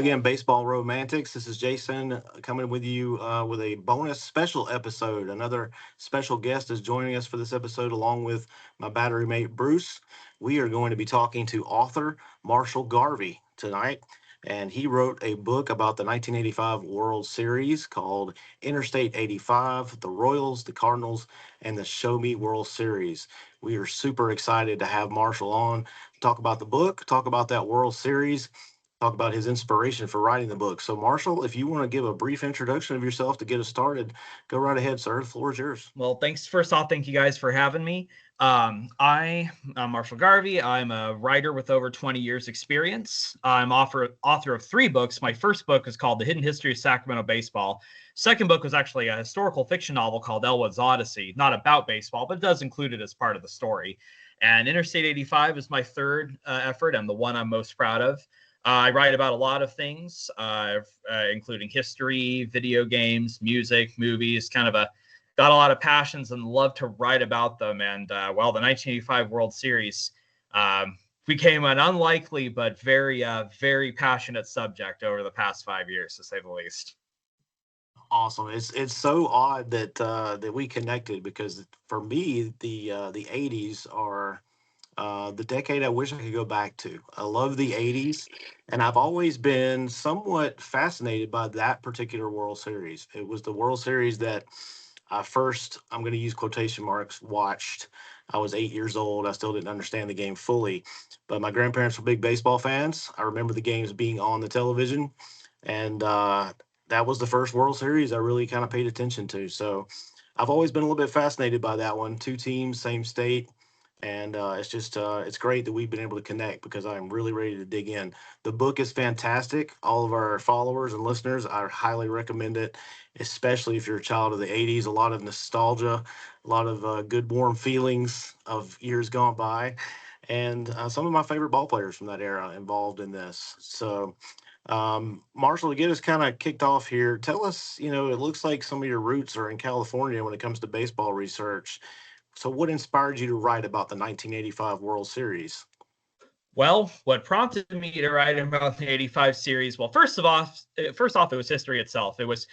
again, Baseball Romantics. This is Jason coming with you with a bonus special episode. Another special guest is joining us for this episode, along with my battery mate, Bruce. We are going to be talking to author Marshall Garvey tonight. And he wrote a book about the 1985 World Series called Interstate 85, the Royals, the Cardinals, and the Show Me World Series. We are super excited to have Marshall on to talk about the book, talk about that World Series, talk about his inspiration for writing the book. So, Marshall, if you want to give a brief introduction of yourself to get us started, go right ahead, sir. The floor is yours. Well, thanks. First off, thank you guys for having me. I'm Marshall Garvey. I'm a writer with over 20 years experience. I'm author of 3 books. My first book is called The Hidden History of Sacramento Baseball. Second book was actually a historical fiction novel called Elwood's Odyssey, not about baseball, but it does include it as part of the story. And Interstate 85 is my third effort and the one I'm most proud of. I write about a lot of things, including history, video games, music, movies, got a lot of passions and love to write about them. And the 1985 World Series became an unlikely but very, very passionate subject over the past 5 years, to say the least. Awesome. It's so odd that we connected, because for me, the 80s are the decade I wish I could go back to. I love the 80s, and I've always been somewhat fascinated by that particular World Series. It was the World Series that I first, I'm going to use quotation marks, watched. I was 8 years old. I still didn't understand the game fully, but my grandparents were big baseball fans. I remember the games being on the television, and that was the first World Series I really kind of paid attention to. So I've always been a little bit fascinated by that one. 2 teams, same state. And it's great that we've been able to connect, because I'm really ready to dig in. The book is fantastic. All of our followers and listeners, I highly recommend it, especially if you're a child of the 80s. A lot of nostalgia, a lot of good, warm feelings of years gone by, and some of my favorite ball players from that era involved in this. So, Marshall, to get us kind of kicked off here, tell us, it looks like some of your roots are in California when it comes to baseball research. So what inspired you to write about the 1985 World Series? Well, what prompted me to write about the 85 series? Well, first off, it was history itself. It was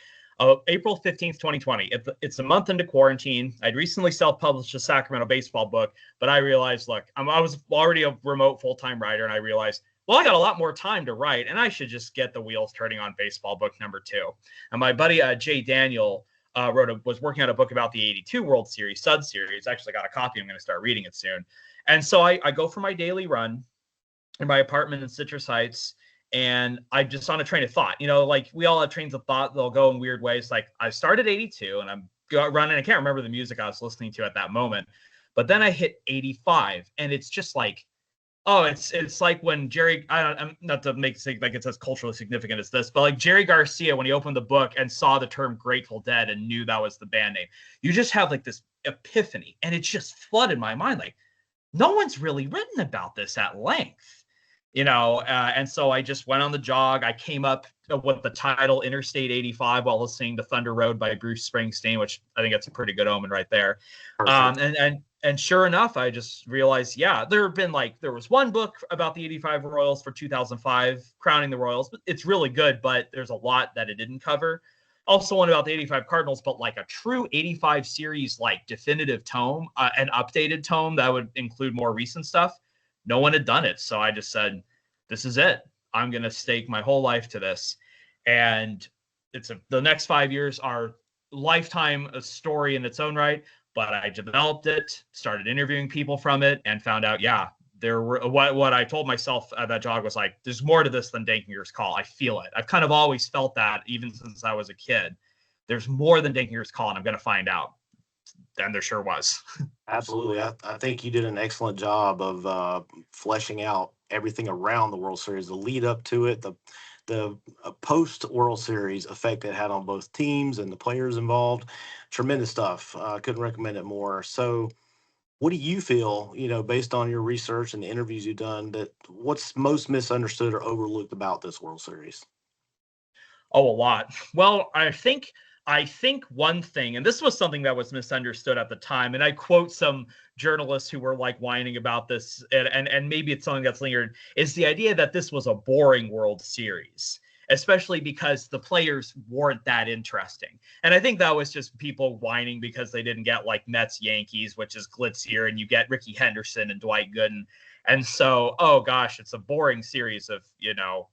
April 15th, 2020. It's a month into quarantine. I'd recently self-published a Sacramento baseball book, but I realized, look, I was already a remote full-time writer, and I realized, well, I got a lot more time to write, and I should just get the wheels turning on baseball book number 2. And my buddy, Jay Daniel, was working on a book about the 82 World Series, Sud Series. I actually got a copy. I'm going to start reading it soon. And so I go for my daily run in my apartment in Citrus Heights, and I just on a train of thought. Like we all have trains of thought. They'll go in weird ways. Like I started 82 and I'm running. I can't remember the music I was listening to at that moment. But then I hit 85, and it's just like, oh, it's like when I'm not to make it like it's as culturally significant as this, but like Jerry Garcia, when he opened the book and saw the term Grateful Dead and knew that was the band name, you just have like this epiphany, and it just flooded my mind. Like, no one's really written about this at length, and so I just went on the jog. I came up with the title Interstate 85 while listening to Thunder Road by Bruce Springsteen, which I think that's a pretty good omen right there. And sure enough, I just realized, there was one book about the 85 Royals for 2005, Crowning the Royals. It's really good, but there's a lot that it didn't cover. Also one about the 85 Cardinals, but like a true 85 series, like definitive tome, an updated tome that would include more recent stuff. No one had done it. So I just said, this is it. I'm going to stake my whole life to this. And the next 5 years are lifetime a story in its own right. But I developed it, started interviewing people from it, and found out, there were what I told myself at that jog was like, there's more to this than Dankier's Call. I feel it. I've kind of always felt that even since I was a kid. There's more than Dankier's Call, and I'm going to find out. And there sure was. Absolutely. I think you did an excellent job of fleshing out everything around the World Series, the lead up to it, the post-World Series effect it had on both teams and the players involved. Tremendous stuff. Couldn't recommend it more. So what do you feel, based on your research and the interviews you've done, that what's most misunderstood or overlooked about this World Series? Oh, a lot. Well, I think one thing, and this was something that was misunderstood at the time, and I quote some journalists who were like whining about this, and maybe it's something that's lingered, is the idea that this was a boring World Series. especially because the players weren't that interesting. And I think that was just people whining because they didn't get like Mets Yankees, which is glitzier, and you get Ricky Henderson and Dwight Gooden. And so, oh gosh, it's a boring series of,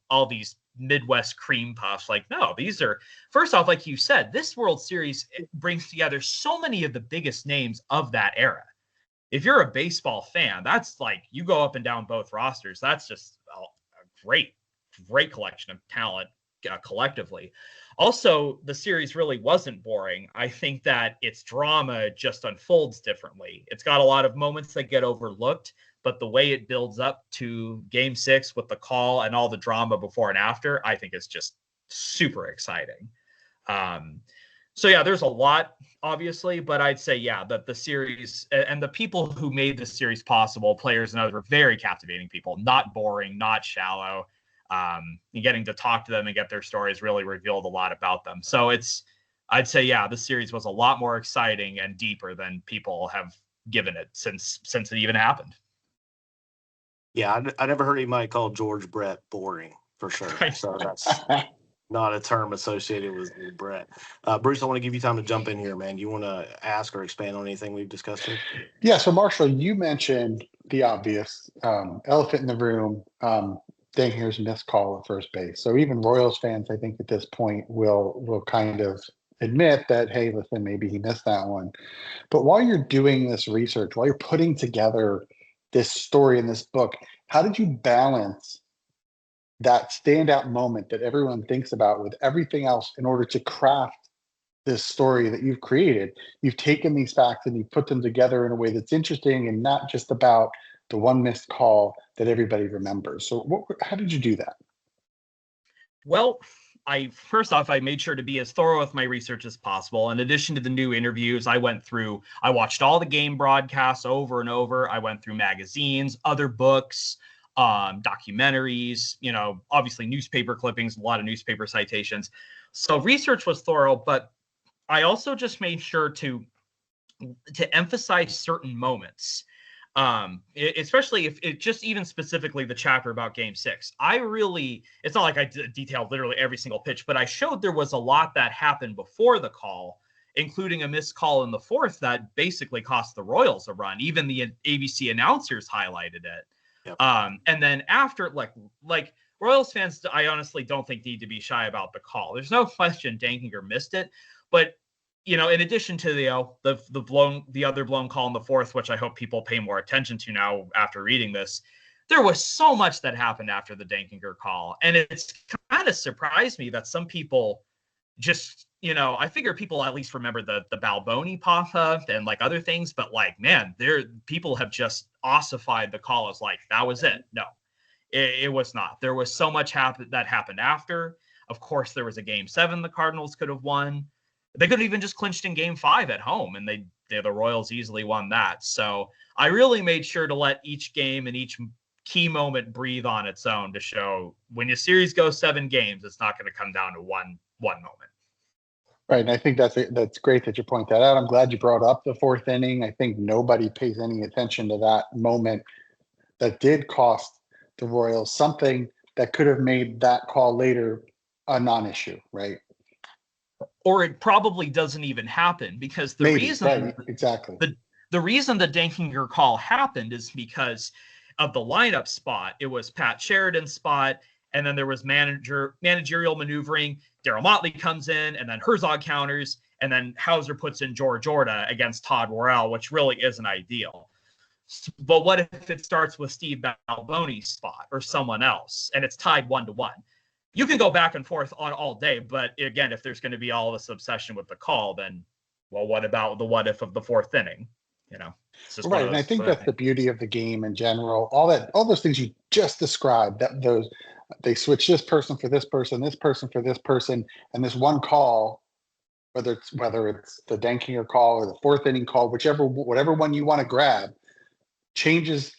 all these Midwest cream puffs. Like, no, these are, first off, like you said, this World Series brings together so many of the biggest names of that era. If you're a baseball fan, that's like, you go up and down both rosters. That's just a great collection of talent collectively. Also, the series really wasn't boring. I think that its drama just unfolds differently. It's got a lot of moments that get overlooked, but the way it builds up to Game 6 with the call and all the drama before and after, I think is just super exciting. So yeah, there's a lot, obviously, but I'd say, yeah, that the series and the people who made this series possible, players and others, were very captivating people, not boring, not shallow. Getting to talk to them and get their stories really revealed a lot about them. So I'd say, yeah, this series was a lot more exciting and deeper than people have given it since it even happened. Yeah, I never heard anybody call George Brett boring, for sure. Right. So that's not a term associated with Brett. Bruce, I want to give you time to jump in here, man. You want to ask or expand on anything we've discussed here? Yeah, so Marshall, you mentioned the obvious elephant in the room, Denger's missed call at first base. So even Royals fans, I think at this point, will kind of admit that, hey, listen, maybe he missed that one. But while you're doing this research, while you're putting together this story in this book, how did you balance that standout moment that everyone thinks about with everything else in order to craft this story that you've created? You've taken these facts and you've put them together in a way that's interesting and not just about the one missed call that everybody remembers. So how did you do that? Well, first off, I made sure to be as thorough with my research as possible. In addition to the new interviews, I watched all the game broadcasts over and over. I went through magazines, other books, documentaries, obviously newspaper clippings, a lot of newspaper citations. So research was thorough, but I also just made sure to emphasize certain moments. Especially if it just even specifically the chapter about Game 6. It's not like I detailed literally every single pitch, but I showed there was a lot that happened before the call, including a missed call in the fourth that basically cost the Royals a run. Even the ABC announcers highlighted it. Yep. And then after, like Royals fans, I honestly don't think need to be shy about the call. There's no question Dankinger missed it, but in addition to the other blown call in the fourth, which I hope people pay more attention to now after reading this, there was so much that happened after the Dankinger call. And it's kind of surprised me that some people just, I figure people at least remember the Balboni pop-up and like other things, but like, man, people have just ossified the call as like, that was it. No, it was not. There was so much that happened after. Of course, there was a Game 7 the Cardinals could have won. They could have even just clinched in Game 5 at home, and the Royals easily won that. So I really made sure to let each game and each key moment breathe on its own to show when your series goes 7 games, it's not going to come down to one moment. Right, and I think that's great that you point that out. I'm glad you brought up the fourth inning. I think nobody pays any attention to that moment that did cost the Royals something that could have made that call later a non-issue, right? Or it probably doesn't even happen because the reason the Dankinger call happened is because of the lineup spot. It was Pat Sheridan's spot, and then there was managerial maneuvering. Darryl Motley comes in, and then Herzog counters, and then Hauser puts in George Orta against Todd Worrell, which really isn't ideal. But what if it starts with Steve Balboni's spot or someone else, and it's tied 1-1? You can go back and forth on all day, but again, if there's going to be all this obsession with the call, then, well, what about the what if of the fourth inning? It's just right. And I think that's the beauty of the game in general. All those things you just described, they switch this person for this person for this person, and this one call, whether it's the Dankinger call or the fourth inning call, whatever one you want to grab, changes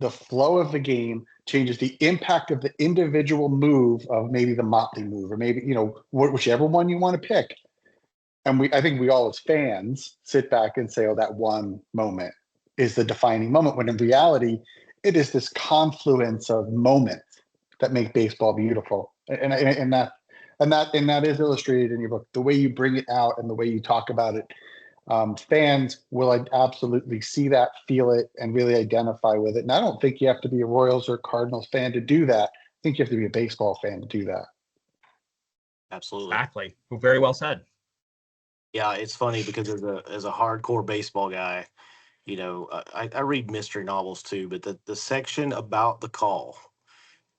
the flow of the game, changes the impact of the individual move of maybe the Motley move, or maybe, whichever one you want to pick. And I think we all as fans sit back and say, oh, that one moment is the defining moment, when in reality, it is this confluence of moments that make baseball beautiful. And that is illustrated in your book. The way you bring it out and the way you talk about it, fans will absolutely see that, feel it, and really identify with it. And I don't think you have to be a Royals or Cardinals fan to do that. I think you have to be a baseball fan to do that. Absolutely. Exactly. Very well said. Yeah, it's funny because as a hardcore baseball guy, you know, I read mystery novels too, but the section about the call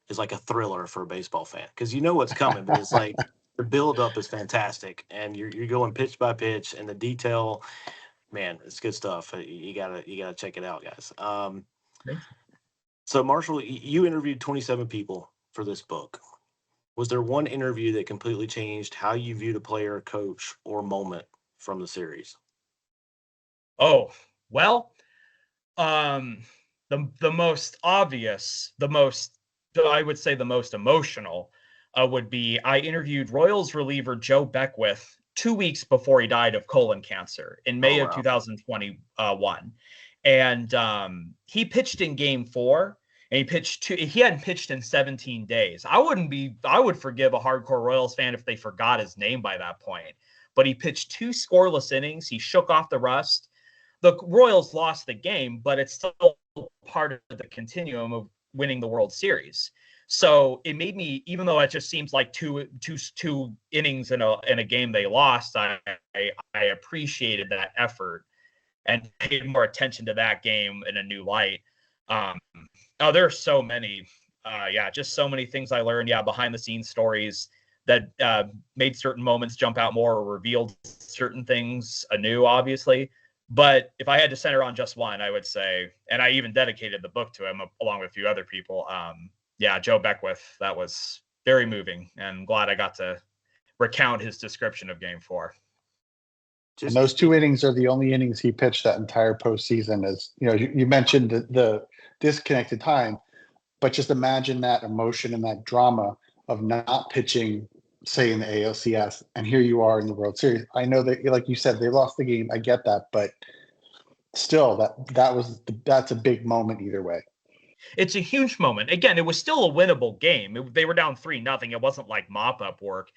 is like a thriller for a baseball fan because you know what's coming, but it's like the build up is fantastic, and you're going pitch by pitch, and the detail, man, it's good stuff. You gotta check it out, guys. Thank you. So Marshall, you interviewed 27 people for this book. Was there one interview that completely changed how you viewed a player, coach, or moment from the series? Oh, well, um, the most obvious, I would say the most emotional, would be I interviewed Royals reliever Joe Beckwith 2 weeks before he died of colon cancer in Oh May of wow. 2021, and he pitched in Game 4. And he hadn't pitched in 17 days. I would forgive a hardcore Royals fan if they forgot his name by that point. But he pitched 2 scoreless innings. He shook off the rust. The Royals lost the game, but it's still part of the continuum of winning the World Series. So it made me, even though it just seems like two innings in a game they lost, I appreciated that effort and paid more attention to that game in a new light. Oh, there are so many, just so many things I learned. Yeah, behind the scenes stories that made certain moments jump out more or revealed certain things anew, obviously. But if I had to center on just one, I would say, and I even dedicated the book to him along with a few other people. Joe Beckwith. That was very moving, and I'm glad I got to recount his description of Game 4. And those 2 innings are the only innings he pitched that entire postseason. As you know, you mentioned the disconnected time, but just imagine that emotion and that drama of not pitching, say in the ALCS, and here you are in the World Series. I know that, like you said, they lost the game. I get that, but still, that's a big moment either way. It's a huge moment. Again, it was still a winnable game. They were down 3-0. It wasn't like mop-up work.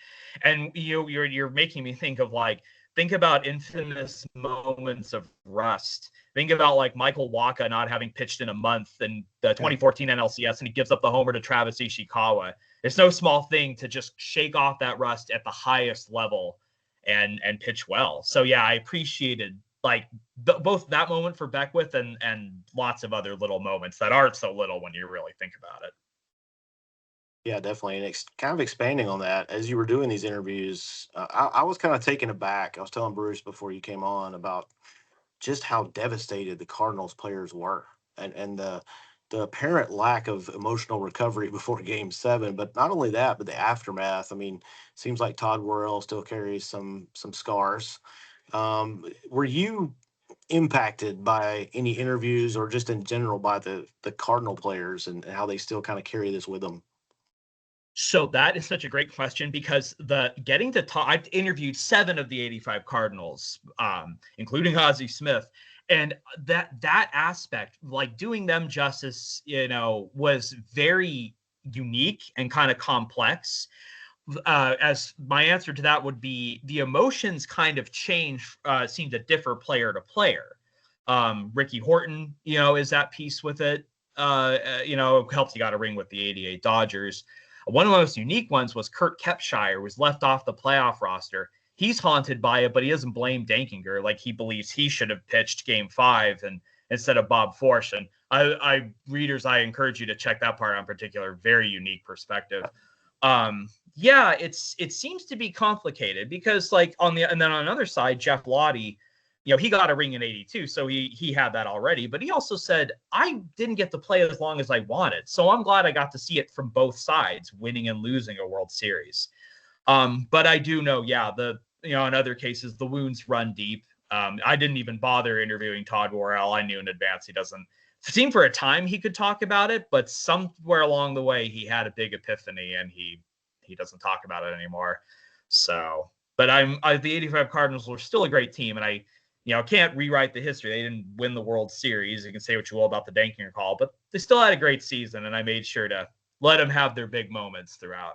And you're making me think about infamous moments of rust. Think about like Michael Wacha not having pitched in a month in the 2014 NLCS, and he gives up the homer to Travis Ishikawa. It's no small thing to just shake off that rust at the highest level and pitch well. So yeah, I appreciated like both that moment for Beckwith and lots of other little moments that aren't so little when you really think about it. Yeah, definitely. And kind of expanding on that, as you were doing these interviews, I was kind of taken aback. I was telling Bruce before you came on about just how devastated the Cardinals players were, and the apparent lack of emotional recovery before Game 7. But not only that, but the aftermath. I mean, seems like Todd Worrell still carries some scars. Were you impacted by any interviews or just in general by the Cardinal players and how they still kind of carry this with them? So that is such a great question because getting to talk, I've interviewed 7 of the 85 Cardinals, including Ozzie Smith, and that aspect, like doing them justice, was very unique and kind of complex. As my answer to that would be, the emotions kind of change, seem to differ player to player. Ricky Horton, is at peace with it. Helps he got a ring with the 88 Dodgers. One of the most unique ones was Kurt Kepshire, was left off the playoff roster. He's haunted by it, but he doesn't blame Dankinger. Like, he believes he should have pitched Game 5 and instead of Bob Forsch. And I encourage you to check that part in particular. Very unique perspective. It seems to be complicated because and then on another side, Jeff Lottie, he got a ring in 82, so he had that already. But he also said, I didn't get to play as long as I wanted. So I'm glad I got to see it from both sides, winning and losing a World Series. But I do know, in other cases, the wounds run deep. I didn't even bother interviewing Todd Worrell. I knew in advance he doesn't seem for a time he could talk about it, but somewhere along the way he had a big epiphany and he doesn't talk about it anymore. So, but the 85 Cardinals were still a great team, and I can't rewrite the history. They didn't win the World Series. You can say what you will about the Dankinger call, but they still had a great season, and I made sure to let them have their big moments throughout.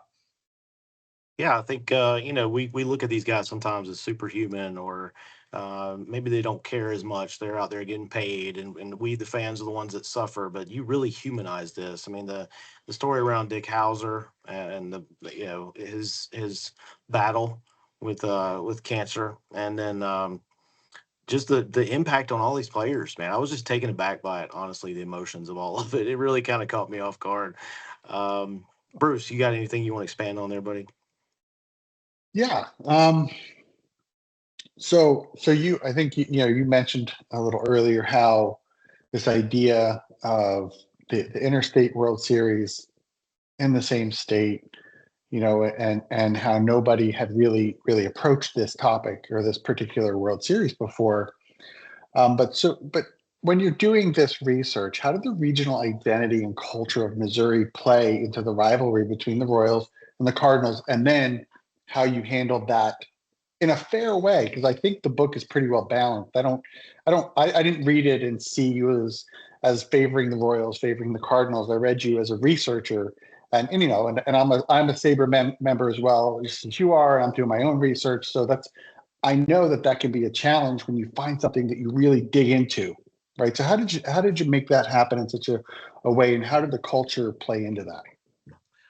Yeah, I think we look at these guys sometimes as superhuman, or maybe they don't care as much. They're out there getting paid, and we, the fans, are the ones that suffer. But you really humanize this. I mean, the story around Dick Hauser and his battle with cancer, and then just the impact on all these players, man. I was just taken aback by it, honestly. The emotions of all of it. It really kind of caught me off guard. Um, Bruce, you got anything you want to expand on there, buddy? Yeah. I think you mentioned a little earlier how this idea of the interstate World Series in the same state, and how nobody had really approached this topic or this particular World Series before. But when you're doing this research, how did the regional identity and culture of Missouri play into the rivalry between the Royals and the Cardinals, and then how you handled that in a fair way? Because I think the book is pretty well balanced. I didn't read it and see you as favoring the Royals, favoring the Cardinals. I read you as a researcher, and I'm a Sabre member as well, just as you are, and I'm doing my own research. So I know that can be a challenge when you find something that you really dig into, right? So how did you make that happen in such a way, and how did the culture play into that?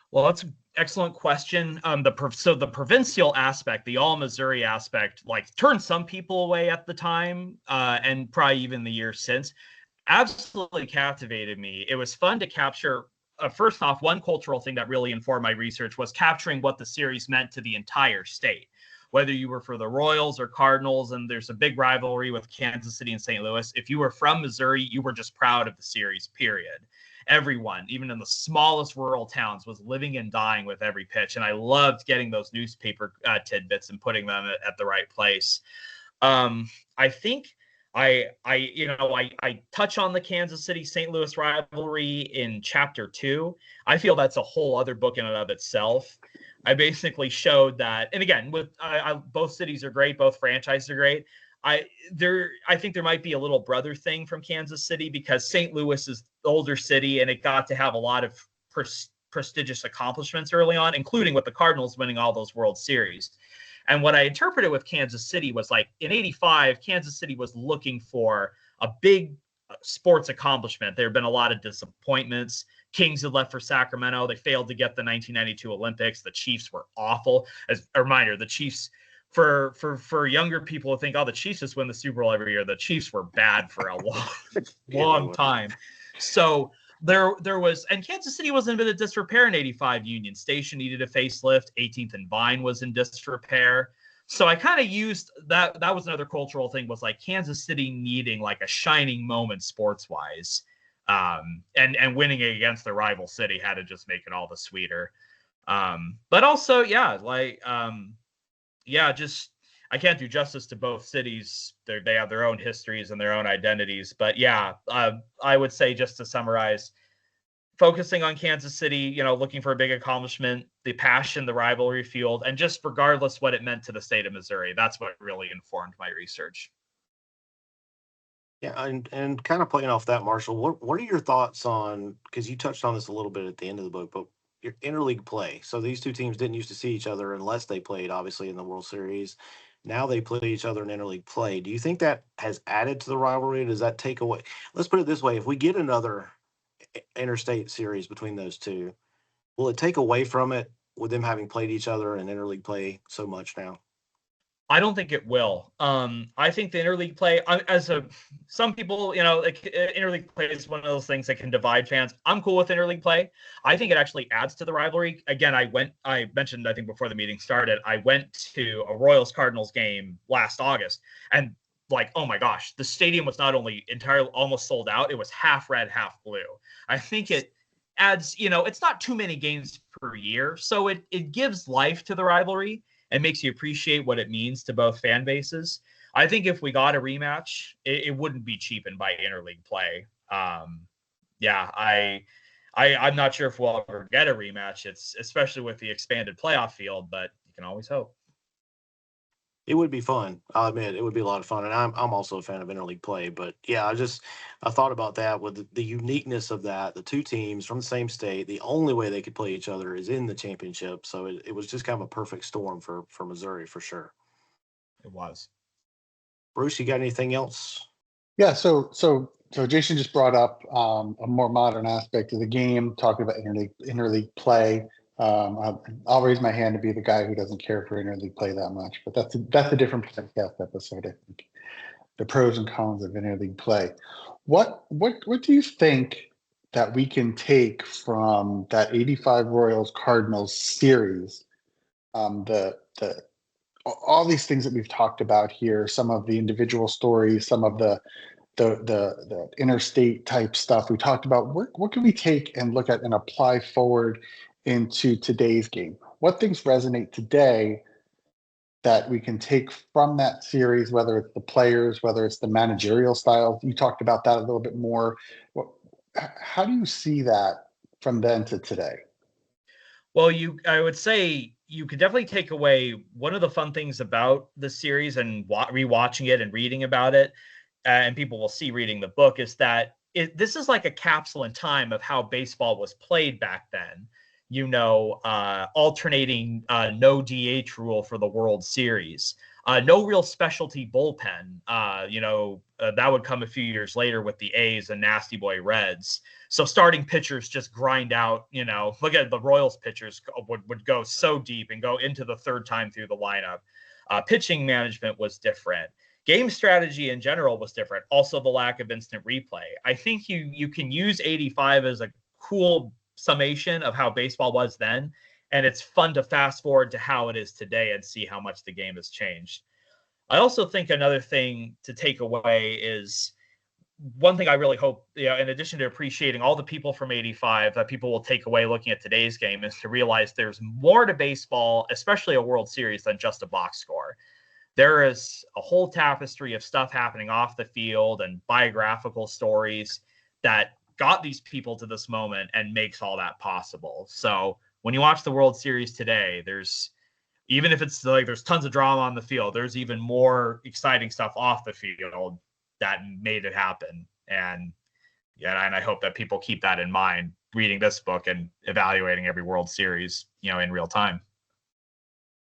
Well, that's an excellent question. The provincial aspect, the all Missouri aspect, like turned some people away at the time, and probably even the year since. Absolutely captivated me. It was fun to capture. First off, one cultural thing that really informed my research was capturing what the series meant to the entire state. Whether you were for the Royals or Cardinals, and there's a big rivalry with Kansas City and St. Louis. If you were from Missouri, you were just proud of the series, period. Everyone, even in the smallest rural towns, was living and dying with every pitch. And I loved getting those newspaper tidbits and putting them at the right place. I think I touch on the Kansas City St. Louis rivalry in chapter 2. I feel that's a whole other book in and of itself. I basically showed that, and again, with both cities are great, both franchises are great. I think there might be a little brother thing from Kansas City because St. Louis is the older city, and it got to have a lot of prestigious accomplishments early on, including with the Cardinals winning all those World Series. And what I interpreted with Kansas City was like in '85, Kansas City was looking for a big sports accomplishment. There had been a lot of disappointments. Kings had left for Sacramento. They failed to get the 1992 Olympics. The Chiefs were awful. As a reminder, the Chiefs, for younger people who think, oh, the Chiefs just win the Super Bowl every year, the Chiefs were bad for a long time. So there was, and Kansas City was in a bit of disrepair in '85. Union Station needed a facelift. 18th and Vine was in disrepair. So I kind of used that. That was another cultural thing, was like Kansas City needing like a shining moment sports wise. And winning against the rival city had to just make it all the sweeter. But also, just I can't do justice to both cities. They have their own histories and their own identities. But yeah, I would say, just to summarize, focusing on Kansas City, looking for a big accomplishment, the passion, the rivalry fueled, and just regardless what it meant to the state of Missouri, that's what really informed my research. Yeah, and kind of playing off that, Marshall, what are your thoughts on, because you touched on this a little bit at the end of the book, but your interleague play. So these two teams didn't used to see each other unless they played, obviously, in the World Series. Now they play each other in interleague play. Do you think that has added to the rivalry? Does that take away? Let's put it this way: if we get another interstate series between those two, will it take away from it with them having played each other in interleague play so much now? I don't think it will. I think the interleague play, some people, interleague play is one of those things that can divide fans. I'm cool with interleague play. I think it actually adds to the rivalry. Again, I mentioned, I think before the meeting started, I went to a Royals Cardinals game last August, and like, oh my gosh, the stadium was not only entirely almost sold out, it was half red, half blue. I think it adds, it's not too many games per year, so it gives life to the rivalry and makes you appreciate what it means to both fan bases. I think if we got a rematch, it wouldn't be cheapened by interleague play. I'm not sure if we'll ever get a rematch. It's especially with the expanded playoff field, but you can always hope. It would be fun. I'll admit it would be a lot of fun, and I'm also a fan of interleague play. But yeah, I thought about that with the uniqueness of that. The two teams from the same state, the only way they could play each other is in the championship. So it was just kind of a perfect storm for Missouri for sure. It was. Bruce, you got anything else? Yeah, so Jason just brought up a more modern aspect of the game, talking about interleague play. I'll raise my hand to be the guy who doesn't care for interleague play that much, but that's a different podcast episode, I think. The pros and cons of interleague play. What do you think that we can take from that 85 Royals Cardinals series? The all these things that we've talked about here, some of the individual stories, some of the interstate type stuff we talked about. What can we take and look at and apply forward into today's game? What things resonate today that we can take from that series, whether it's the players, whether it's the managerial styles? You talked about that a little bit more. How do you see that from then to today? Well, I would say you could definitely take away one of the fun things about the series and rewatching it and reading about it, and people will see reading the book, is that this is like a capsule in time of how baseball was played back then. Alternating no DH rule for the World Series, no real specialty bullpen. That would come a few years later with the A's and Nasty Boy Reds. So starting pitchers just grind out, look at the Royals pitchers would go so deep and go into the third time through the lineup. Pitching management was different. Game strategy in general was different. Also, the lack of instant replay. I think you can use 85 as a cool summation of how baseball was then, and it's fun to fast forward to how it is today and see how much the game has changed. I also think another thing to take away is one thing I really hope, in addition to appreciating all the people from 85 that people will take away looking at today's game, is to realize there's more to baseball, especially a World Series, than just a box score. There is a whole tapestry of stuff happening off the field and biographical stories that got these people to this moment and makes all that possible. So when you watch the World Series today, even if it's like there's tons of drama on the field, there's even more exciting stuff off the field that made it happen. And I hope that people keep that in mind reading this book and evaluating every World Series, in real time.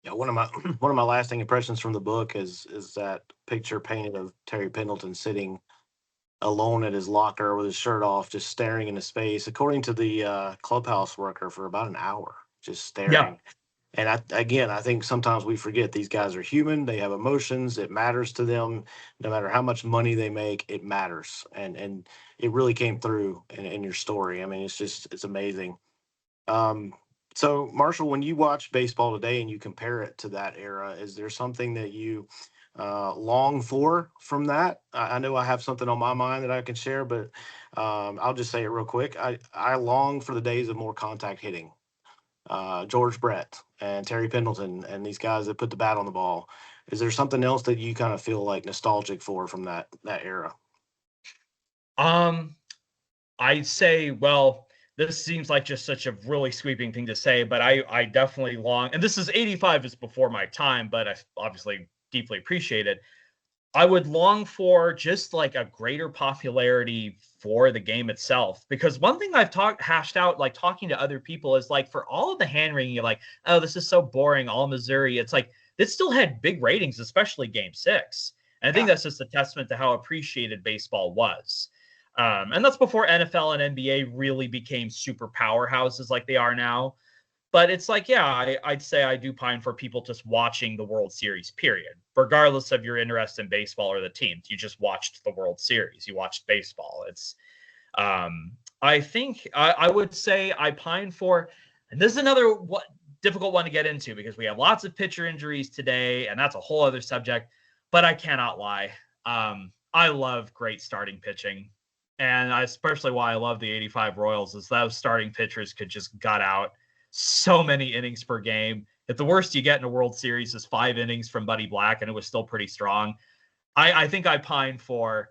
Yeah, one of my lasting impressions from the book is that picture painted of Terry Pendleton sitting alone at his locker with his shirt off, just staring into space, according to the clubhouse worker, for about an hour, just staring. Yeah. And I think sometimes we forget these guys are human. They have emotions. It matters to them. No matter how much money they make, it matters. And it really came through in your story. I mean, it's amazing. So, Marshall, when you watch baseball today and you compare it to that era, is there something that you long for from that? I know I have something on my mind that I can share, but I'll just say it real quick. I long for the days of more contact hitting. George Brett and Terry Pendleton and these guys that put the bat on the ball. Is there something else that you kind of feel like nostalgic for from that era? I'd say, well, this seems like just such a really sweeping thing to say, but I definitely long, and this is 85 is before my time, but I obviously deeply appreciate it. I would long for just like a greater popularity for the game itself, because one thing I've hashed out, like talking to other people, is like for all of the hand wringing, you're like, oh, this is so boring, all Missouri. It's like this still had big ratings, especially Game 6. And I think that's just a testament to how appreciated baseball was. And that's before NFL and NBA really became super powerhouses like they are now. But it's like, yeah, I'd say I do pine for people just watching the World Series, period. Regardless of your interest in baseball or the teams, you just watched the World Series. You watched baseball. I think I would say I pine for, and this is another difficult one to get into because we have lots of pitcher injuries today, and that's a whole other subject. But I cannot lie. I love great starting pitching. And especially why I love the 85 Royals is those starting pitchers could just gut out so many innings per game. If the worst you get in a World Series is 5 innings from Buddy Black, and it was still pretty strong, I think I pine for,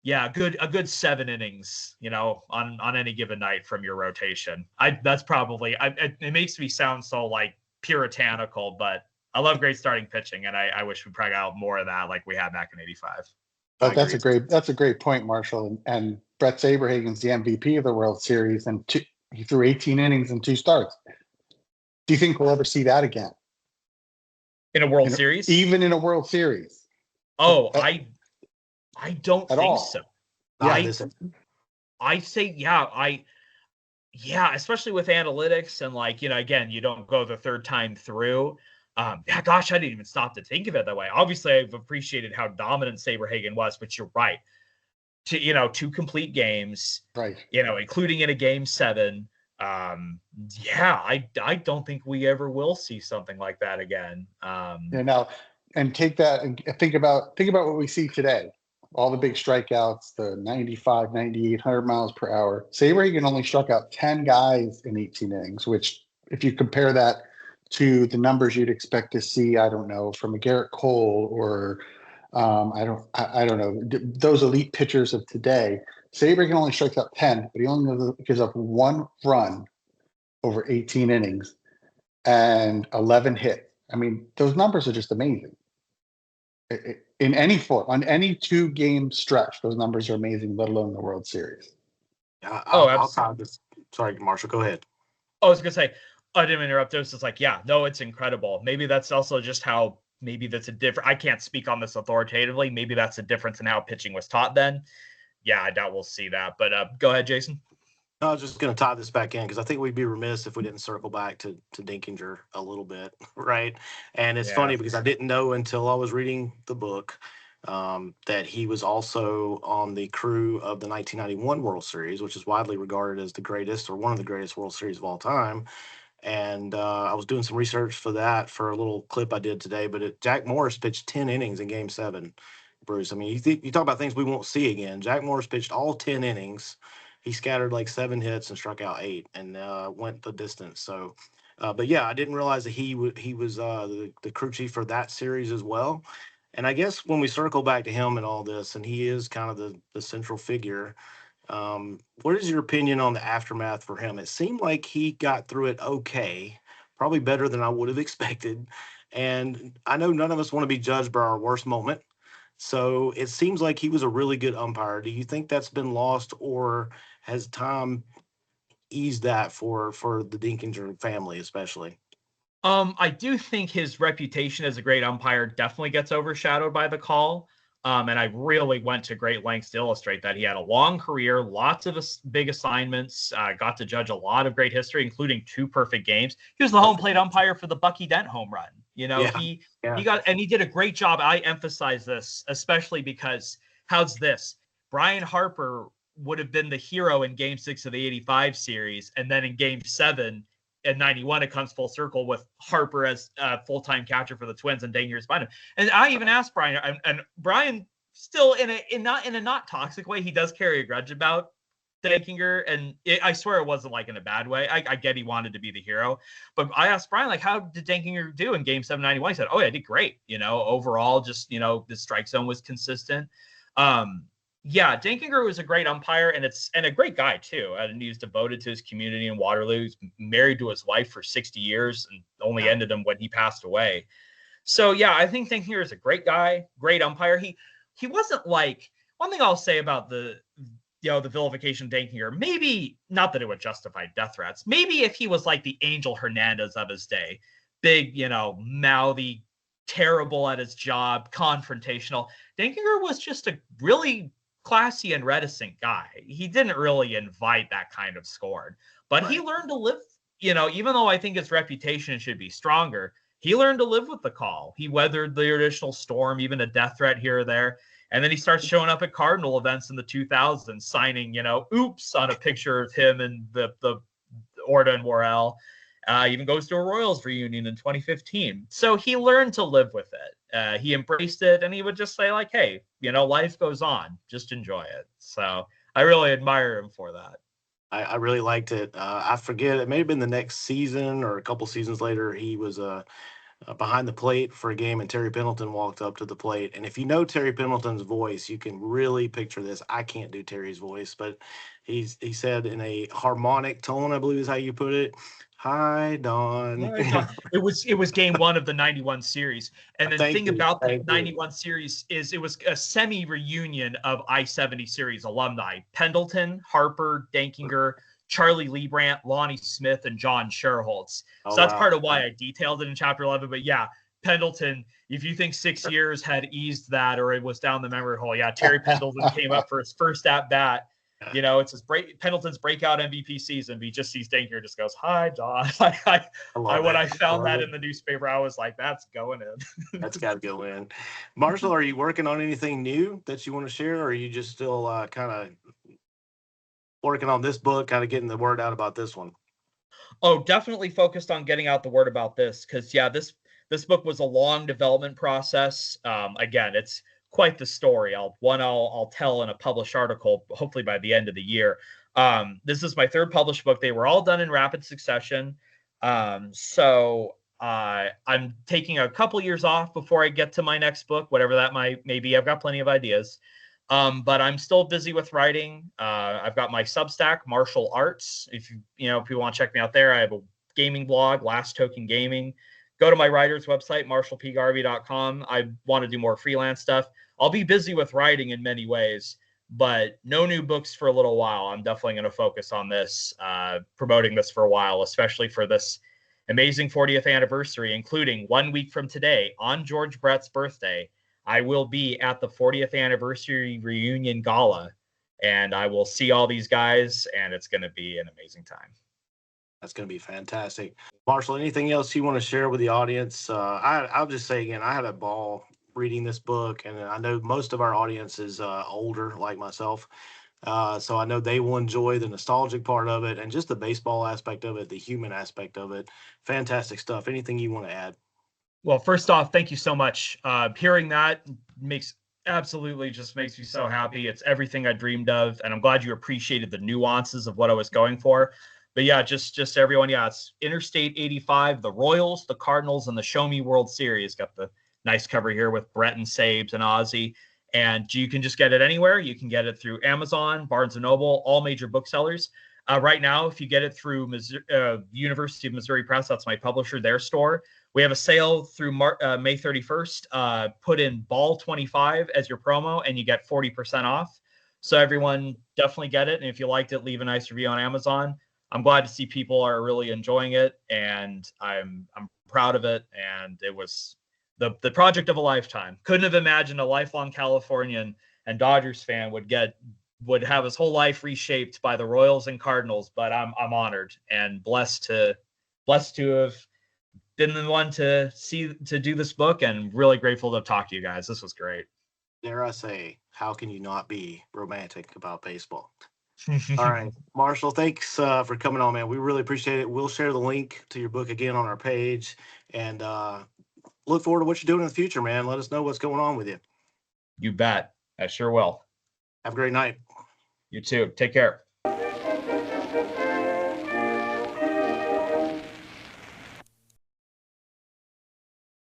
a good 7 innings, on any given night from your rotation. That's probably, it makes me sound so like puritanical, but I love great starting pitching, and I wish we probably got more of that like we had back in '85. But that's a great point, Marshall. And Brett Saberhagen's the MVP of the World Series, and he threw 18 innings and 2 starts. Do you think we'll ever see that again in a World Series? Even in a World Series? Oh, I don't think all. so. Yeah, I say especially with analytics and like, again, you don't go the third time through. Gosh, I didn't even stop to think of it that way. Obviously, I've appreciated how dominant Saberhagen was, but you're right. 2 complete games, right? Including in a game 7. I don't think we ever will see something like that again. Now, and take that and think about what we see today. All the big strikeouts, the 95, 98, 100 miles per hour. Saberhagen only struck out 10 guys in 18 innings, which if you compare that to the numbers you'd expect to see, I don't know, from a Garrett Cole or I don't know, those elite pitchers of today. Saberhagen only strikes out 10, but he only gives up 1 run over 18 innings and 11 hits. I mean, those numbers are just amazing. In any form, on any 2-game stretch, those numbers are amazing, let alone the World Series. I'll tie this. Sorry, Marshall, go ahead. I was going to say, I didn't interrupt. This. It's like, it's incredible. Maybe that's also just how, maybe that's a different, I can't speak on this authoritatively. Maybe that's a difference in how pitching was taught then. Yeah, I doubt we'll see that. But go ahead, Jason. I was just going to tie this back in because I think we'd be remiss if we didn't circle back to Dinkinger a little bit, right? And it's funny because I didn't know until I was reading the book that he was also on the crew of the 1991 World Series, which is widely regarded as the greatest or one of the greatest World Series of all time. And I was doing some research for that for a little clip I did today. But Jack Morris pitched 10 innings in Game 7, Bruce. I mean, you talk about things we won't see again. Jack Morris pitched all 10 innings. He scattered like 7 hits and struck out 8 and went the distance. So, but yeah, I didn't realize that he was the crew chief for that series as well. And I guess when we circle back to him and all this, and he is kind of the central figure, what is your opinion on the aftermath for him? It seemed like he got through it okay, probably better than I would have expected. And I know none of us want to be judged by our worst moment. So it seems like he was a really good umpire. Do you think that's been lost, or has time eased that for the Dinkinger family, especially? I do think his reputation as a great umpire definitely gets overshadowed by the call. And I really went to great lengths to illustrate that. He had a long career, lots of big assignments, got to judge a lot of great history, including 2 perfect games. He was the home plate umpire for the Bucky Dent home run. He did a great job. I emphasize this, especially because how's this? Brian Harper would have been the hero in Game 6 of the '85 series, and then in Game 7 in '91, it comes full circle with Harper as full-time catcher for the Twins and Dinkinger's behind him. And I even asked Brian, and Brian still in a not toxic way, he does carry a grudge about Dinkinger, and I swear it wasn't like in a bad way. I get he wanted to be the hero, but I asked Brian, like, how did Dinkinger do in Game 7 '91? He said, "Oh yeah, I did great. Overall, just the strike zone was consistent." Dinkinger was a great umpire, and a great guy too. And he was devoted to his community in Waterloo. He's married to his wife for 60 years and only ended him when he passed away. So I think Dinkinger is a great guy, great umpire. He wasn't like, one thing I'll say about the vilification of Dinkinger, maybe not that it would justify death threats. Maybe if he was like the Angel Hernandez of his day, big, mouthy, terrible at his job, confrontational. Dinkinger was just a really classy and reticent guy. He didn't really invite that kind of scorn, but he learned to live, even though I think his reputation should be stronger, he learned to live with the call. He weathered the additional storm, even a death threat here or there. And then he starts showing up at Cardinal events in the 2000s, signing, oops on a picture of him and the Orta and Worrell. Even goes to a Royals reunion in 2015. So he learned to live with it. He embraced it, and he would just say, like, hey, life goes on. Just enjoy it. So I really admire him for that. I really liked it. I forget, it may have been the next season or a couple seasons later, he was behind the plate for a game, and Terry Pendleton walked up to the plate. And if you know Terry Pendleton's voice, you can really picture this. I can't do Terry's voice, but he said in a harmonic tone, I believe is how you put it, "Hi, Don." It was game one of the 91 series. And the Thank thing you. about the Thank you. 91 series is it was a semi-reunion of I-70 series alumni. Pendleton, Harper, Dankinger, Charlie Liebrandt, Lonnie Smith, and John Sherholtz. Oh, So that's wow. part of why I detailed it in chapter 11. But yeah, Pendleton, if you think 6 years had eased that or it was down the memory hole, yeah, Terry Pendleton came up for his first at bat. You know, it's Pendleton's breakout MVP season. He just sees Dankinger, just goes, "Hi, John." When I found that in the newspaper, I was like, "That's going in." That's got to go in. Marshall, are you working on anything new that you want to share, or are you just still kind of working on this book, kind of getting the word out about this one? Oh, definitely focused on getting out the word about this because, yeah, this book was a long development process. Again, it's quite the story. I'll tell in a published article, hopefully by the end of the year. This is my third published book. They were all done in rapid succession. So I'm taking a couple years off before I get to my next book, whatever that may be. I've got plenty of ideas. But I'm still busy with writing. I've got my Substack, Marshall Arts. If people want to check me out there, I have a gaming blog, Last Token Gaming. Go to my writer's website, marshallpgarvey.com. I want to do more freelance stuff. I'll be busy with writing in many ways, but no new books for a little while. I'm definitely going to focus on this, promoting this for a while, especially for this amazing 40th anniversary, including 1 week from today on George Brett's birthday. I will be at the 40th anniversary reunion gala, and I will see all these guys, and it's going to be an amazing time. That's going to be fantastic. Marshall, anything else you want to share with the audience? I'll just say again, I had a ball reading this book, and I know most of our audience is older, like myself. So I know they will enjoy the nostalgic part of it and just the baseball aspect of it, the human aspect of it. Fantastic stuff. Anything you want to add? Well, first off, thank you so much. Hearing that makes me so happy. It's everything I dreamed of, and I'm glad you appreciated the nuances of what I was going for. But yeah, just everyone, yeah, it's Interstate 85, the Royals, the Cardinals, and the Show Me World Series. Got the nice cover here with Brett and Sabes and Ozzy. And you can just get it anywhere. You can get it through Amazon, Barnes & Noble, all major booksellers. Right now, if you get it through University of Missouri Press, that's my publisher, their store, we have a sale through May 31st. Put in Ball 25 as your promo, and you get 40% off. So everyone definitely get it. And if you liked it, leave a nice review on Amazon. I'm glad to see people are really enjoying it, and I'm proud of it. And it was the project of a lifetime. Couldn't have imagined a lifelong Californian and Dodgers fan would have his whole life reshaped by the Royals and Cardinals. But I'm honored and blessed to have been the one to do this book, and really grateful to talk to you guys. This was great. Dare I say, how can you not be romantic about baseball? All right, Marshall, thanks for coming on, man. We really appreciate it. We'll share the link to your book again on our page, and look forward to what you're doing in the future, man. Let us know what's going on with you. You bet. I sure will. Have a great night. You too. Take care.